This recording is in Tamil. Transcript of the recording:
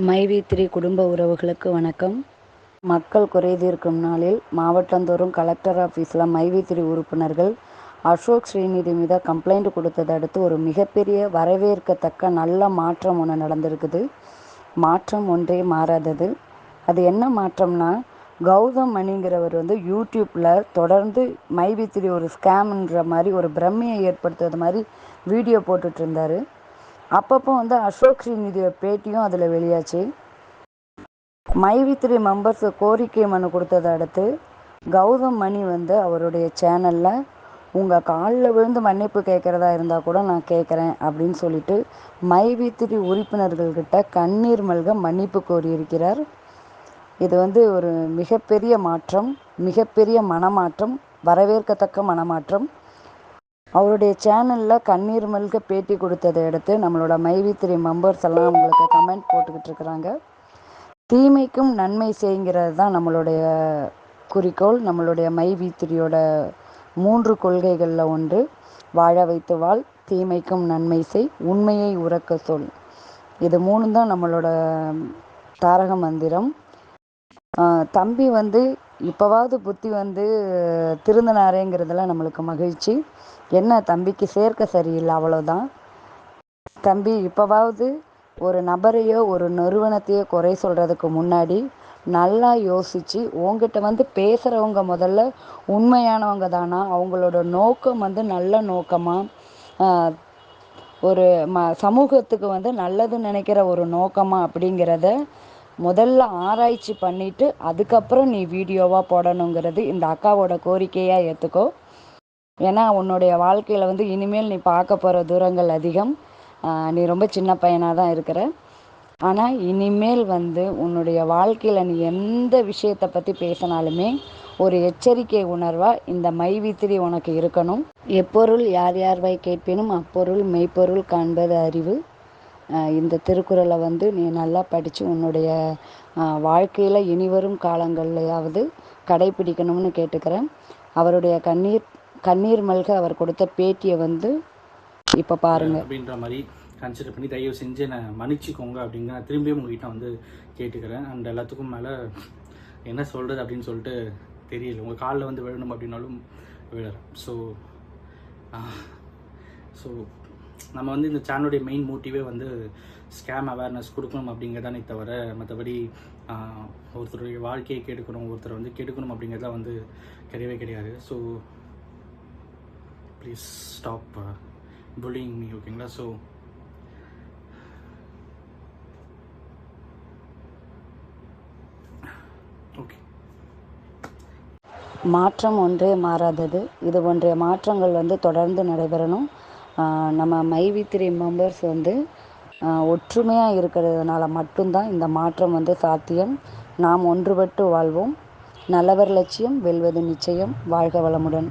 மைவி3 குடும்ப உறவுகளுக்கு வணக்கம். மக்கள் குறைதீர்க்கும் நாளில் மாவட்டந்தோறும் கலெக்டர் ஆஃபீஸில் மைவி3 உறுப்பினர்கள் அசோக் ஸ்ரீநிதி மீது கம்ப்ளைண்ட் கொடுத்ததை அடுத்து ஒரு மிகப்பெரிய வரவேற்கத்தக்க நல்ல மாற்றம் ஒன்று நடந்திருக்குது. மாற்றம் ஒன்றே மாறாதது. அது என்ன மாற்றம்னா, கௌதம் மணிங்கிறவர் யூடியூப்பில் தொடர்ந்து மைவி3 ஒரு ஸ்கேம்ன்ற மாதிரி ஒரு பிரம்மையை ஏற்படுத்துறது மாதிரி வீடியோ போட்டுட்டு இருந்தார். அப்பப்போ அசோக் ஸ்ரீநிதியோட பேட்டியும் அதில் வெளியாச்சு. மைவி3 மெம்பர்ஸ் கோரிக்கை மனு கொடுத்ததை அடுத்து கௌதம் மணி அவருடைய சேனலில் உங்கள் காலில் விழுந்து மன்னிப்பு கேட்குறதா இருந்தால் கூட நான் கேட்குறேன் அப்படின்னு சொல்லிட்டு மைவி3 உறுப்பினர்கள்கிட்ட கண்ணீர் மல்க மன்னிப்பு கோரியிருக்கிறார். இது ஒரு மிகப்பெரிய மாற்றம், மிகப்பெரிய மனமாற்றம், வரவேற்கத்தக்க மனமாற்றம். அவருடைய சேனலில் கண்ணீர் மல்க பேட்டி கொடுத்ததை அடுத்து நம்மளோட மைவி3 மெம்பர்ஸ் எல்லாம் அவங்களுக்கு கமெண்ட் போட்டுக்கிட்டு இருக்கிறாங்க. தீமைக்கும் நன்மை செய்கிறது தான் நம்மளுடைய குறிக்கோள். நம்மளுடைய மைவி3யோட 3 கொள்கைகளில் ஒன்று வாழ வைத்து வாழ், தீமைக்கும் நன்மை செய், உண்மையை உறக்க சொல். இது 3 தான் நம்மளோட தாரக மந்திரம். தம்பி இப்போவாவது புத்தி திருந்தினாரேங்கிறதுல நம்மளுக்கு மகிழ்ச்சி. என்ன, தம்பிக்கு சேர்க்க சரியில்லை, அவ்வளோதான். தம்பி இப்போவாவது ஒரு நபரையோ ஒரு நிறுவனத்தையோ குறை சொல்கிறதுக்கு முன்னாடி நல்லா யோசித்து உங்ககிட்ட பேசுகிறவங்க முதல்ல உண்மையானவங்க தானா, அவங்களோட நோக்கம் நல்ல நோக்கமாக, ஒரு சமூகத்துக்கு நல்லது நினைக்கிற ஒரு நோக்கமாக அப்படிங்கிறத முதல்ல ஆராய்ச்சி பண்ணிவிட்டு அதுக்கப்புறம் நீ வீடியோவாக போடணுங்கிறது இந்த அக்காவோட கோரிக்கையாக ஏற்றுக்கோ. ஏன்னா உன்னுடைய வாழ்க்கையில் இனிமேல் நீ பார்க்க போகிற தூரங்கள் அதிகம். நீ ரொம்ப சின்ன பையனாக தான் இருக்கிற. ஆனால் இனிமேல் உன்னுடைய வாழ்க்கையில் நீ எந்த விஷயத்தை பற்றி பேசினாலுமே ஒரு எச்சரிக்கை உணர்வாக இந்த மைவி3 உனக்கு இருக்கணும். எப்பொருள் யார் யார்வாய் கேட்பினும் அப்பொருள் மெய்ப்பொருள் காண்பது அறிவு. இந்த திருக்குறளை நீ நல்லா படித்து உன்னுடைய வாழ்க்கையில் இனிவரும் காலங்கள்லையாவது கடைப்பிடிக்கணும்னு கேட்டுக்கிறேன். அவருடைய கண்ணீர் மல்க அவர் கொடுத்த பேட்டியை இப்போ பாருங்க. அப்படின்ற மாதிரி கன்சிடர் பண்ணி தயவு செஞ்சு என்னை மன்னிச்சிக்கோங்க அப்படிங்கிற நான் திரும்பியும் உங்ககிட்ட கேட்டுக்கிறேன். அண்ட் எல்லாத்துக்கும் மேலே என்ன சொல்கிறது அப்படின்னு சொல்லிட்டு தெரியல. உங்கள் காலில் விழணும் அப்படின்னாலும் விழுறேன். ஸோ நம்ம இந்த சேனலுடைய மெயின் மோட்டிவே ஸ்கேம் அவேர்னஸ் கொடுக்கணும் அப்படிங்கிறதானே தவிர மற்றபடி ஒருத்தருடைய வாழ்க்கையை கெடுக்கணும், ஒருத்தரை கெடுக்கணும் அப்படிங்கிறதா கிடையவே கிடையாது. So please stop pulling me, ஓகேங்களா? ஸோ ஓகே, மாற்றம் ஒன்றே மாறாதது. இது போன்ற மாற்றங்கள் தொடர்ந்து நடைபெறணும். நம்ம மைவி3 மெம்பர்ஸ் ஒற்றுமையாக இருக்கிறதுனால மட்டும்தான் இந்த மாற்றம் சாத்தியம். நாம் ஒன்றுபட்டு வாழ்வோம். நல்லவர் லட்சியம் வெல்வது நிச்சயம். வாழ்க வளமுடன்.